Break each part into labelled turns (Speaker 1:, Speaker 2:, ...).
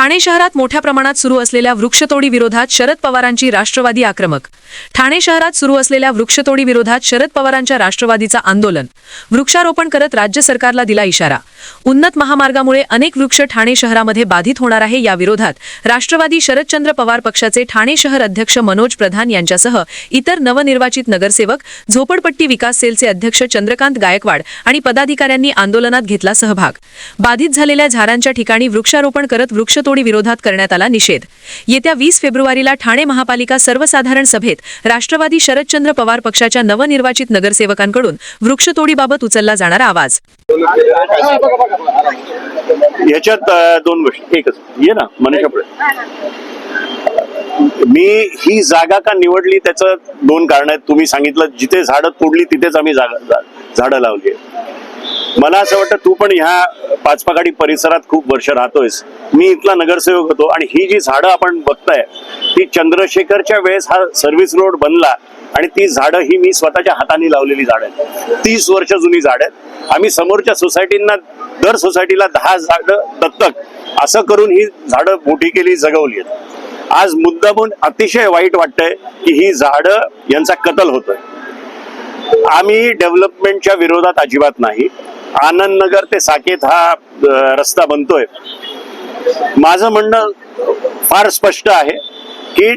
Speaker 1: ठाणे शहरात मोठ्या प्रमाणात सुरू असलेल्या वृक्षतोडी विरोधात शरद पवारांची राष्ट्रवादी आक्रमक। ठाणे शहरात सुरू असलेल्या वृक्षतोडी विरोधात शरद पवारांच्या राष्ट्रवादीचा आंदोलन। वृक्षारोपण करत राज्य सरकारला दिला इशारा। उन्नत महामार्गामुळे अनेक वृक्ष ठाणे शहरामध्ये बाधित होणार आहे। या विरोधात राष्ट्रवादी शरदचंद्र पवार पक्षाचे ठाणे शहर अध्यक्ष मनोज प्रधान यांच्यासह इतर नवनिर्वाचित नगरसेवक, झोपडपट्टी विकास सेलचे अध्यक्ष चंद्रकांत गायकवाड आणि पदाधिकाऱ्यांनी आंदोलनात घेतला सहभाग। बाधित झालेल्या झाडांच्या ठिकाणी वृक्षारोपण करत वृक्षतोडी विरोधात करण्यात आला निषेध। येत्या 20 फेब्रुवारीला ठाणे महापालिका सर्वसाधारण सभेत राष्ट्रवादी शरदचंद्र पवार पक्षाच्या नवनिर्वाचित नगरसेवकांकडून वृक्षतोडीबाबत उचलला जाणारा आवाज।
Speaker 2: याच्यात दोन गोष्टी, एकच ये ना मनीषा पुढे। मी ही जागा का निवडली त्याचं दोन कारण आहेत। तुम्ही सांगितलं जिथे झाडं तोडली तिथेच आम्ही झाडं लावली। मला असं वाटतं तू पण ह्या पाचपाकाडी परिसरात खूप वर्ष राहतोयस। मी इथला नगरसेवक होतो आणि ही जी झाडं आपण बघताय ती चंद्रशेखरच्या वेळेस हा सर्व्हिस रोड बनला आणि ती झाडं ही मी स्वतःच्या हाताने लावलेली झाडं आहेत। 30 वर्ष जुनी झाडं आहेत। आम्ही समोरच्या सोसायटींना दर सोसायटीला 10 झाडं दत्तक असं करून ही झाडं मोठी केली, जगवली आहेत। आज मुद्दामून अतिशय वाईट वाटतंय की ही झाडं यांचा कत्ल होतोय। आम्ही डेव्हलपमेंटच्या विरोधात अजिबात नाही। आनंदनगर ते साकेत हा रस्ता बनतोय। माझं म्हणणं फार स्पष्ट आहे की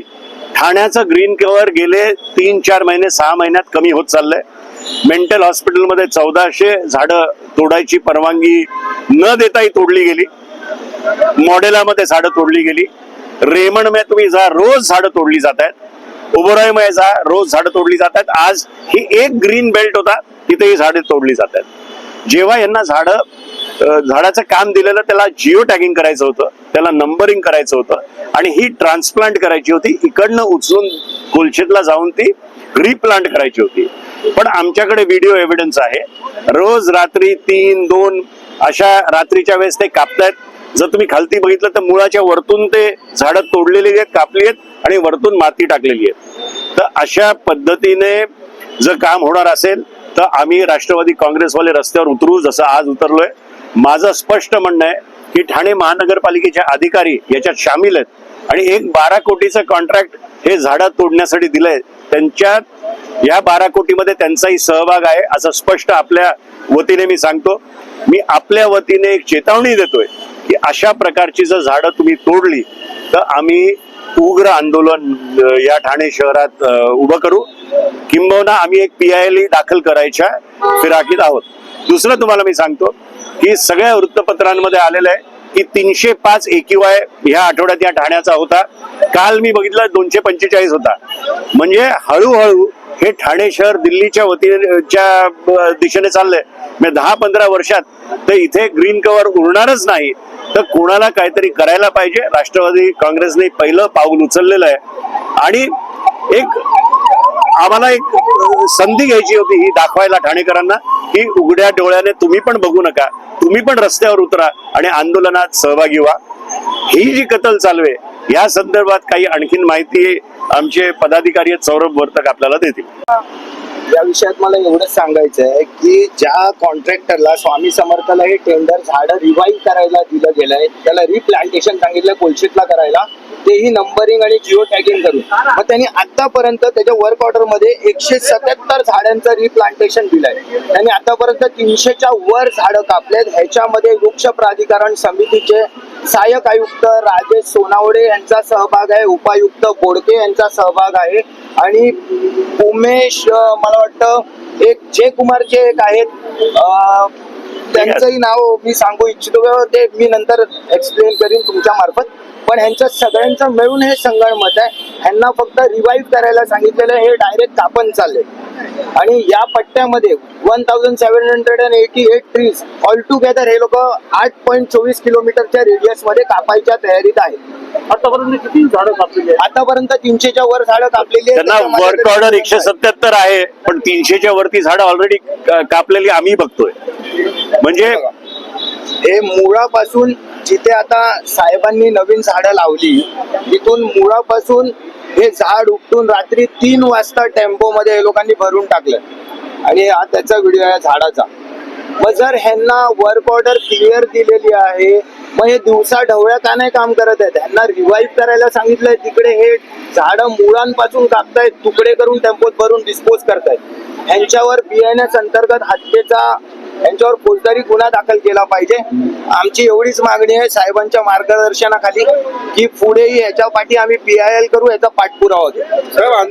Speaker 2: ठाण्याचं ग्रीन कव्हर गेले 3-4 महिने 6 महिन्यात कमी होत चाललंय। मेंटल हॉस्पिटलमध्ये 1400 झाडं तोडायची परवानगी न देताही तोडली गेली। मॉडेलामध्ये झाडं तोडली गेली। रेमंड मध्ये तुम्ही जा, रोज झाडं तोडली जात आहेत। ओबराय मध्ये जा, रोज झाडं तोडली जात आहेत। आज ही एक ग्रीन बेल्ट होता, तिथेही झाडे तोडली जात आहेत। जेव्हा यांना झाडाचं काम दिलेलं त्याला जिओ टॅगिंग करायचं होतं, त्याला नंबरिंग करायचं होतं आणि ही ट्रान्सप्लांट करायची होती। इकडनं उचलून कोलशेतला जाऊन ती रिप्लांट करायची होती। पण आमच्याकडे व्हिडिओ एव्हिडन्स आहे। रोज रात्री 3-2 अशा रात्रीच्या वेळेस ते कापतायत। जर तुम्ही खालती बघितलं तर मुळाच्या वरतून ते झाडं तोडलेली आहेत, कापली आहेत आणि वरतून माती टाकलेली आहे। तर अशा पद्धतीने जर काम होणार असेल तर आम्ही राष्ट्रवादी काँग्रेसवाले रस्त्यावर उतरू, जसं आज उतरलोय। माझं स्पष्ट म्हणणं आहे की ठाणे महानगरपालिकेचे अधिकारी याच्यात सामील आहेत आणि एक 12 कोटीचं कॉन्ट्रॅक्ट हे झाडं तोडण्यासाठी दिलंय। त्यांच्यात या 12 कोटीमध्ये त्यांचाही सहभाग आहे असं स्पष्ट आपल्या वतीने मी सांगतो। मी आपल्या वतीने एक चेतावणी देतोय की अशा प्रकारची जर झाडं तुम्ही तोडली तर आम्ही उग्र आंदोलन या ठाणे शहरात उभं करू। किंबहुना आम्ही एक PIL दाखल करायच्या फिराकीत आहोत। दुसरं तुम्हाला मी सांगतो की सगळ्या वृत्तपत्रांमध्ये आलेलं आहे की 305 AQI ह्या आठवड्यात या ठाण्याचा होता। काल मी बघितलं 245 होता। म्हणजे हळूहळू हे ठाणे शहर दिल्लीच्या वतीच्या दिशेने चाललंय। म्हणजे 10-15 वर्षात तर इथे ग्रीन कव्हर उरणारच नाही। तर कोणाला काहीतरी करायला पाहिजे। राष्ट्रवादी काँग्रेसने पहिलं पाऊल उचललेलं आहे आणि आम्हाला एक संधी घ्यायची होती ही दाखवायला ठाणेकरांना की उघड्या डोळ्याने तुम्ही पण बघू नका, तुम्ही पण रस्त्यावर उतरा आणि आंदोलनात सहभागी व्हा। ही जी कत्तल चालू आहे या संदर्भात काही आणखीन माहिती आमचे पदाधिकारी सौरभ वर्तक आपल्याला देतील।
Speaker 3: या विषयात मला एवढंच सांगायचं आहे की ज्या कॉन्ट्रॅक्टरला स्वामी समर्थला हे टेंडर झाडं रिवाईव्ह करायला दिलं गेलंय, त्याला रिप्लांटेशन सांगितलं कोलशेतला करायला, तेही नंबरिंग आणि जिओ टॅगिंग करून, मग त्यांनी आतापर्यंत त्याच्या वर्क ऑर्डर मध्ये 177 झाडांचं रिप्लांटेशन दिलंय। त्यांनी आतापर्यंत 300च्या वर झाडं कापलेत। ह्याच्यामध्ये वृक्ष प्राधिकरण समितीचे सहाय्यक आयुक्त राजेश सोनावडे यांचा सहभाग आहे, उपायुक्त बोडके यांचा सहभाग आहे आणि उमेश मला वाटतं एक जय कुमारचे एक आहेत, त्यांचंही नाव मी सांगू इच्छितो, ते मी नंतर एक्सप्लेन करीन तुमच्या मार्फत। पण ह्यांच्या सगळ्यांचं मिळून हे संगणमत आहे। ह्यांना फक्त रिवाईव्ह करायला सांगितलेलं, हे डायरेक्ट कापण चालले आणि या पट्ट्यामध्ये 1788 ट्रीज ऑल टुगेदर हे लोक 8.24 किलोमीटरच्या रेडियस मध्ये कापायच्या तयारीत आहेत।
Speaker 2: आतापर्यंत किती झाडं कापलेली आहेत?
Speaker 3: आतापर्यंत 300च्या वर झाडं कापलेली आहेत।
Speaker 2: त्यांना वर्क ऑर्डर 177 आहे, पण 300च्या वरती झाडं ऑलरेडी कापलेली आम्ही बघतोय। म्हणजे
Speaker 3: हे मुळापासून जिथे आता साहेबांनी नवीन झाडं लावली तिथून मुळापासून हे झाड उपटून रात्री 3 वाजता टेम्पो मध्ये हे लोकांनी भरून टाकलं आणि हा त्याचा व्हिडिओ आहे झाडाचा। मग जर ह्यांना वर्क ऑर्डर क्लिअर दिलेली आहे, मग हे दिवसा ढवळ्या का नाही काम करत आहेत? त्यांना रिवाईव्ह करायला सांगितलंय, तिकडे हे झाडं मुळांपासून कापतायत, तुकडे करून टेम्पोत भरून डिस्पोज करतायत. यांच्यावर BNS अंतर्गत हत्येचा यांच्यावर फौजदारी गुन्हा दाखल केला पाहिजे. आमची एवढीच मागणी आहे साहेबांच्या मार्गदर्शनाखाली की पुढेही याच्या पाठी आम्ही PIL करू, याचा पाठपुरावा करू.